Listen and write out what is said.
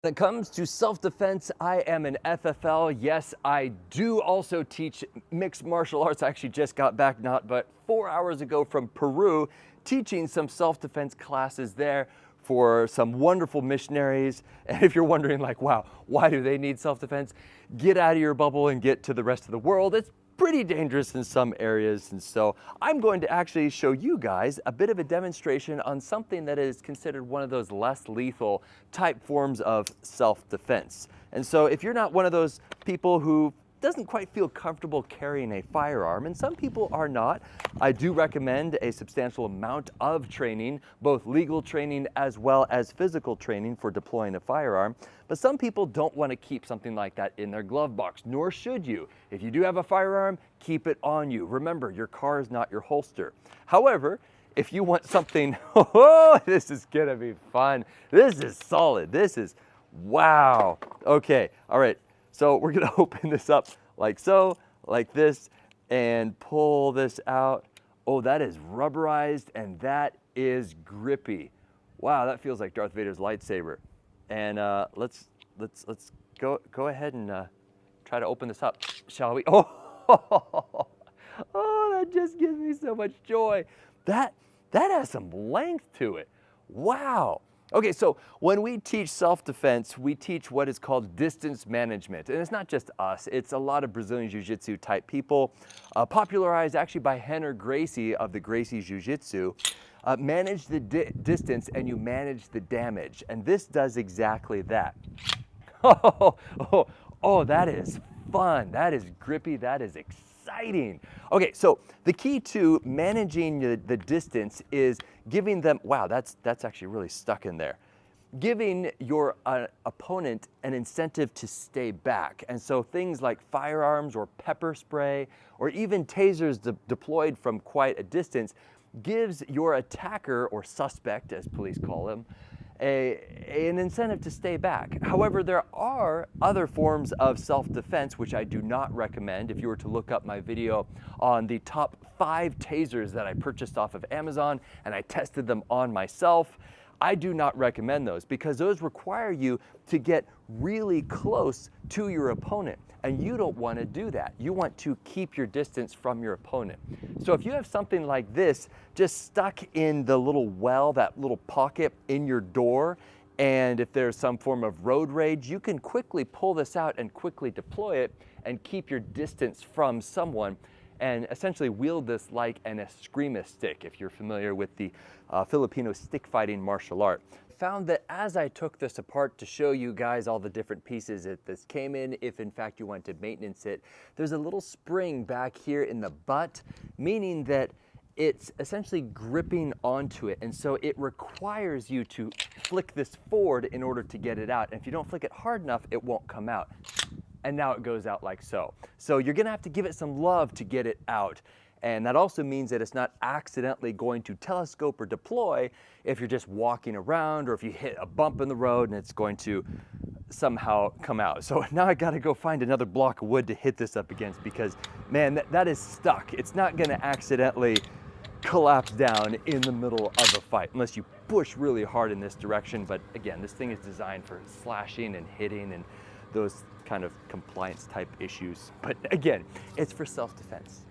When it comes to self-defense, I am an FFL. Yes, I do also teach mixed martial arts. I actually just got back not but 4 hours ago from Peru, teaching some self-defense classes there for some wonderful missionaries. And if you're wondering like, wow, why do they need self-defense? Get out of your bubble and get to the rest of the world. It's pretty dangerous in some areas, and so I'm going to actually show you guys a bit of a demonstration on something that is considered one of those less lethal type forms of self-defense. And so if you're not one of those people who doesn't quite feel comfortable carrying a firearm, and some people are not, I do recommend a substantial amount of training, both legal training as well as physical training for deploying a firearm. But some people don't want to keep something like that in their glove box, nor should you. If you do have a firearm, keep it on you. Remember, your car is not your holster. However, if you want something, oh, this is gonna be fun. This is solid. This is, wow. Okay, all right. So we're gonna open this up like so, like this, and pull this out. Oh, that is rubberized and that is grippy. Wow, that feels like Darth Vader's lightsaber. And let's go ahead and try to open this up, shall we? Oh, oh, that just gives me so much joy. That has some length to it. Wow. Okay, so when we teach self-defense, we teach what is called distance management. And it's not just us, it's a lot of Brazilian Jiu-Jitsu type people, popularized actually by Rener Gracie of the Gracie Jiu-Jitsu. Manage the distance and you manage the damage. And this does exactly that. Oh, that is fun. That is grippy. That is exciting. Okay, so the key to managing the distance is giving them, wow, that's actually really stuck in there. Giving your opponent an incentive to stay back. And so things like firearms or pepper spray or even tasers deployed from quite a distance gives your attacker, or suspect as police call them, an incentive to stay back. However, there are other forms of self-defense which I do not recommend. If you were to look up my video on the top 5 tasers that I purchased off of Amazon and I tested them on myself, I do not recommend those because those require you to get really close to your opponent. And you don't want to do that. You want to keep your distance from your opponent. So if you have something like this just stuck in the little well, that little pocket in your door, and if there's some form of road rage, you can quickly pull this out and quickly deploy it and keep your distance from someone and essentially wield this like an eskrima stick, if you're familiar with the Filipino stick fighting martial art. Found that as I took this apart to show you guys all the different pieces that this came in, if in fact you want to maintenance it, there's a little spring back here in the butt, meaning that it's essentially gripping onto it. And so it requires you to flick this forward in order to get it out. And if you don't flick it hard enough, it won't come out. And now it goes out like so. So you're gonna have to give it some love to get it out. And that also means that it's not accidentally going to telescope or deploy if you're just walking around or if you hit a bump in the road and it's going to somehow come out. So now I gotta go find another block of wood to hit this up against because, man, that is stuck. It's not gonna accidentally collapse down in the middle of a fight unless you push really hard in this direction. But again, this thing is designed for slashing and hitting and those kind of compliance type issues. But again, it's for self-defense.